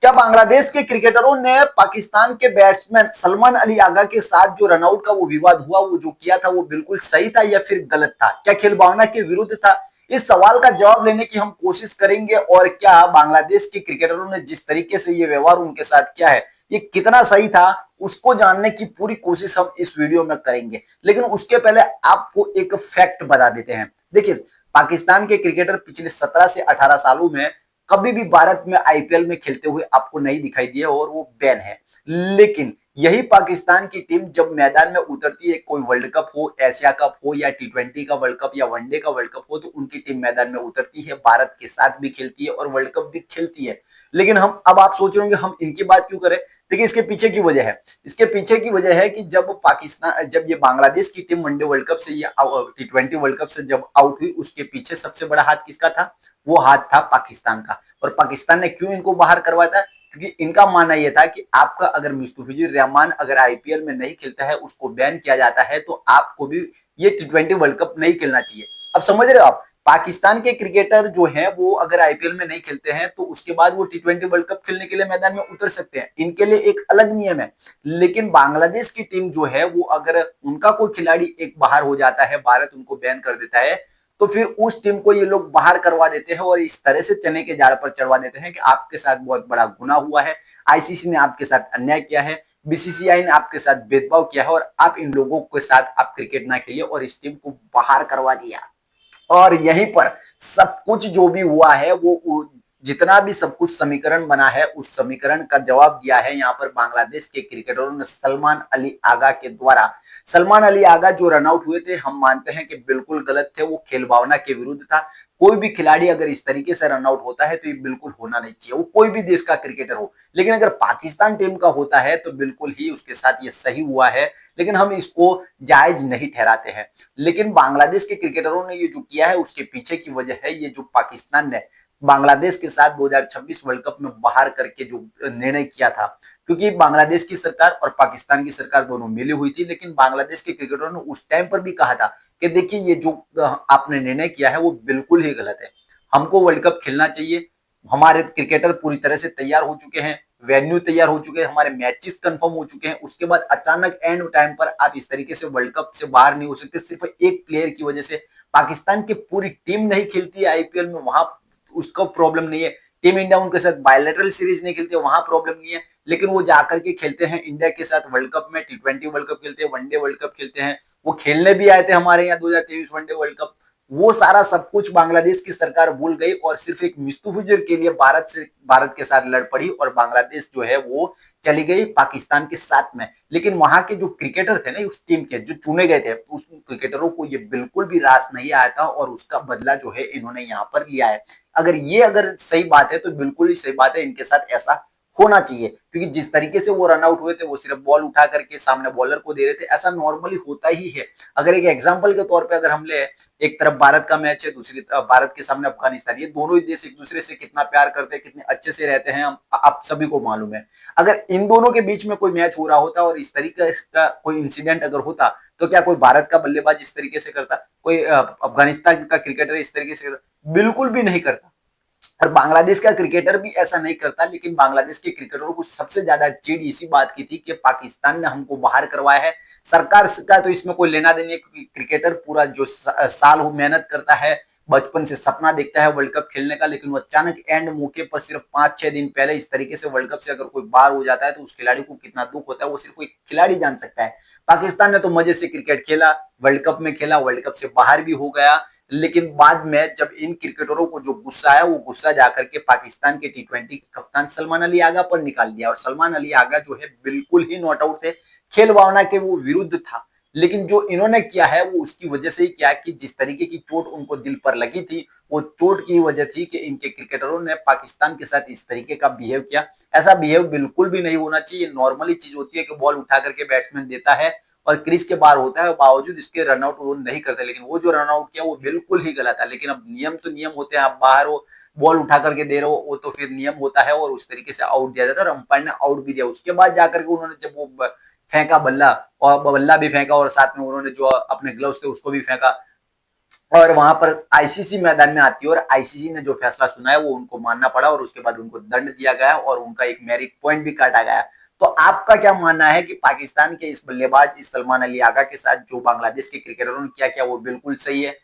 क्या बांग्लादेश के क्रिकेटरों ने पाकिस्तान के बैट्समैन सलमान अली आगा के साथ जो रनआउट का वो विवाद हुआ, वो जो किया था, वो बिल्कुल सही था या फिर गलत था? क्या खेल भावना के विरुद्ध था? इस सवाल का जवाब लेने की हम कोशिश करेंगे। और क्या बांग्लादेश के क्रिकेटरों ने जिस तरीके से ये व्यवहार उनके साथ किया है, ये कितना सही था, उसको जानने की पूरी कोशिश हम इस वीडियो में करेंगे। लेकिन उसके पहले आपको एक फैक्ट बता देते हैं। देखिए, पाकिस्तान के क्रिकेटर पिछले 17 से 18 सालों में कभी भी भारत में आईपीएल में खेलते हुए आपको नहीं दिखाई दिए और वो बैन है। लेकिन यही पाकिस्तान की टीम जब मैदान में उतरती है, कोई वर्ल्ड कप हो, एशिया कप हो या टी20 का वर्ल्ड कप या वनडे का वर्ल्ड कप हो, तो उनकी टीम मैदान में उतरती है, भारत के साथ भी खेलती है और वर्ल्ड कप भी खेलती है। लेकिन हम अब आप सोच रहे होंगे हम इनकी बात क्यों करें। देखिए, इसके पीछे की वजह है, इसके पीछे की वजह है कि जब ये बांग्लादेश की टीम वनडे वर्ल्ड कप से या टी20 वर्ल्ड कप से जब आउट हुई, उसके पीछे सबसे बड़ा हाथ किसका था? वो हाथ था पाकिस्तान का। और पाकिस्तान ने क्यों इनको बाहर करवाया था? क्योंकि इनका मानना यह था कि आपका अगर मुस्तफिजुर रहमान अगर आईपीएल में नहीं खेलता है, उसको बैन किया जाता है, तो आपको भी ये टी20 वर्ल्ड कप नहीं खेलना चाहिए। अब समझ रहे हो आप, पाकिस्तान के क्रिकेटर जो है वो अगर आईपीएल में नहीं खेलते हैं, तो उसके बाद वो टी20 वर्ल्ड कप खेलने के लिए मैदान में उतर सकते हैं, इनके लिए एक अलग नियम है। लेकिन बांग्लादेश की टीम जो है, वो अगर उनका कोई खिलाड़ी एक बाहर हो जाता है, भारत उनको बैन कर देता है, तो फिर उस टीम को ये लोग बाहर करवा देते हैं और इस तरह से चने के झाड़ पर चढ़वा देते हैं कि आपके साथ बहुत बड़ा गुनाह हुआ है, आईसीसी ने आपके साथ अन्याय किया है, बीसीसीआई ने आपके साथ भेदभाव किया है और आप इन लोगों के साथ आप क्रिकेट ना खेलिए, और इस टीम को बाहर करवा दिया। और यहीं पर सब कुछ जो भी हुआ है, वो जितना भी सब कुछ समीकरण बना है, उस समीकरण का जवाब दिया है यहाँ पर बांग्लादेश के क्रिकेटरों ने सलमान अली आगा के द्वारा। सलमान अली आगा जो रनआउट हुए थे, हम मानते हैं कि बिल्कुल गलत थे, वो खेल भावना के विरुद्ध था। कोई भी खिलाड़ी अगर इस तरीके से रनआउट होता है तो ये बिल्कुल होना नहीं चाहिए, वो कोई भी देश का क्रिकेटर हो। लेकिन अगर पाकिस्तान टीम का होता है तो बिल्कुल ही उसके साथ ये सही हुआ है, लेकिन हम इसको जायज नहीं ठहराते हैं। लेकिन बांग्लादेश के क्रिकेटरों ने ये जो किया है, उसके पीछे की वजह है ये जो पाकिस्तान ने बांग्लादेश के साथ 2026 वर्ल्ड कप में बाहर करके जो निर्णय किया था। क्योंकि बांग्लादेश की सरकार और पाकिस्तान की सरकार दोनों मिली हुई थी, लेकिन बांग्लादेश के क्रिकेटरों ने उस टाइम पर भी कहा था कि देखिए, ये जो आपने निर्णय किया है वो बिल्कुल ही गलत है, हमको वर्ल्ड कप खेलना चाहिए। हमारे क्रिकेटर पूरी तरह से तैयार हो चुके हैं, वेन्यू तैयार हो चुके हैं, हमारे मैचेस कंफर्म हो चुके हैं। उसके बाद अचानक एंड टाइम पर आप इस तरीके से वर्ल्ड कप से बाहर नहीं हो सकते, सिर्फ एक प्लेयर की वजह से। पाकिस्तान की पूरी टीम नहीं खेलती है आईपीएल में, वहां उसका प्रॉब्लम नहीं है। टीम इंडिया उनके साथ बायलैटरल सीरीज नहीं खेलती है, वहां प्रॉब्लम नहीं है। लेकिन वो जाकर के खेलते हैं इंडिया के साथ वर्ल्ड कप में, टी20 वर्ल्ड कप खेलते हैं, वनडे वर्ल्ड कप खेलते हैं। वो खेलने भी आए थे हमारे यहाँ 2023 वनडे वर्ल्ड कप। वो सारा सब कुछ बांग्लादेश की सरकार भूल गई और सिर्फ एक मुस्तफिजुर के लिए भारत के साथ लड़ पड़ी, और बांग्लादेश जो है वो चली गई पाकिस्तान के साथ में। लेकिन वहां के जो क्रिकेटर थे ना, उस टीम के जो चुने गए थे, उस क्रिकेटरों को ये बिल्कुल भी रास नहीं आया था, और उसका बदला जो है इन्होंने यहाँ पर लिया है। अगर सही बात है तो बिल्कुल ही सही बात है, इनके साथ ऐसा होना चाहिए। क्योंकि जिस तरीके से वो रन आउट हुए थे, वो सिर्फ बॉल उठा करके सामने बॉलर को दे रहे थे, ऐसा नॉर्मली होता ही है। अगर एक एग्जांपल के तौर पे अगर हम ले, एक तरफ भारत का मैच है, दूसरी तरफ भारत के सामने अफगानिस्तान, ये दोनों ही देश एक दूसरे से कितना प्यार करते हैं, कितने अच्छे से रहते हैं, आप सभी को मालूम है। अगर इन दोनों के बीच में कोई मैच हो रहा होता और इस तरीके का कोई इंसिडेंट अगर होता, तो क्या कोई भारत का बल्लेबाज इस तरीके से करता? कोई अफगानिस्तान का क्रिकेटर इस तरीके से करता? बिल्कुल भी नहीं करता। और बांग्लादेश का क्रिकेटर भी ऐसा नहीं करता। लेकिन बांग्लादेश के क्रिकेटरों को सबसे ज्यादा चिढ़ इसी बात की थी कि पाकिस्तान ने हमको बाहर करवाया है। सरकार का तो इसमें कोई लेना देना, क्योंकि क्रिकेटर पूरा जो साल वो मेहनत करता है, बचपन से सपना देखता है वर्ल्ड कप खेलने का, लेकिन वो अचानक एंड मौके पर सिर्फ 5-6 दिन पहले इस तरीके से वर्ल्ड कप से अगर कोई बाहर हो जाता है, तो उस खिलाड़ी को कितना दुख होता है, वो सिर्फ एक खिलाड़ी जान सकता है। पाकिस्तान ने तो मजे से क्रिकेट खेला, वर्ल्ड कप में खेला, वर्ल्ड कप से बाहर भी हो गया। लेकिन बाद में जब इन क्रिकेटरों को जो गुस्सा आया, वो गुस्सा जाकर के पाकिस्तान के टी20 के कप्तान सलमान अली आगा पर निकाल दिया। और सलमान अली आगा जो है बिल्कुल ही नॉट आउट थे, खेल भावना के वो विरुद्ध था। लेकिन जो इन्होंने किया है वो उसकी वजह से ही किया कि जिस तरीके की चोट उनको दिल पर लगी थी, वो चोट की वजह थी कि इनके क्रिकेटरों ने पाकिस्तान के साथ इस तरीके का बिहेव किया। ऐसा बिहेव बिल्कुल भी नहीं होना चाहिए। नॉर्मली चीज होती है कि बॉल उठा करके बैट्समैन देता है और क्रीज के बाहर होता है, बावजूद इसके रनआउट वो नहीं करते। लेकिन वो जो रनआउट किया वो बिल्कुल ही गलत है। लेकिन अब नियम तो नियम होते हैं, आप बाहर हो, बॉल उठा करके दे रहे हो, वो तो फिर नियम होता है और उस तरीके से आउट दिया जाता है। और अंपायर ने आउट भी दिया। उसके बाद जाकर के उन्होंने जब वो फेंका बल्ला, और बल्ला भी फेंका और साथ में उन्होंने जो अपने ग्लव्स थे उसको भी फेंका, और वहां पर आईसीसी मैदान में आती है और आईसीसी ने जो फैसला सुना है वो उनको मानना पड़ा और उसके बाद उनको दंड दिया गया और उनका एक मेरिट पॉइंट भी काटा गया। तो आपका क्या मानना है कि पाकिस्तान के इस बल्लेबाज इस सलमान अली आगा के साथ जो बांग्लादेश के क्रिकेटरों ने किया, क्या वो बिल्कुल सही है?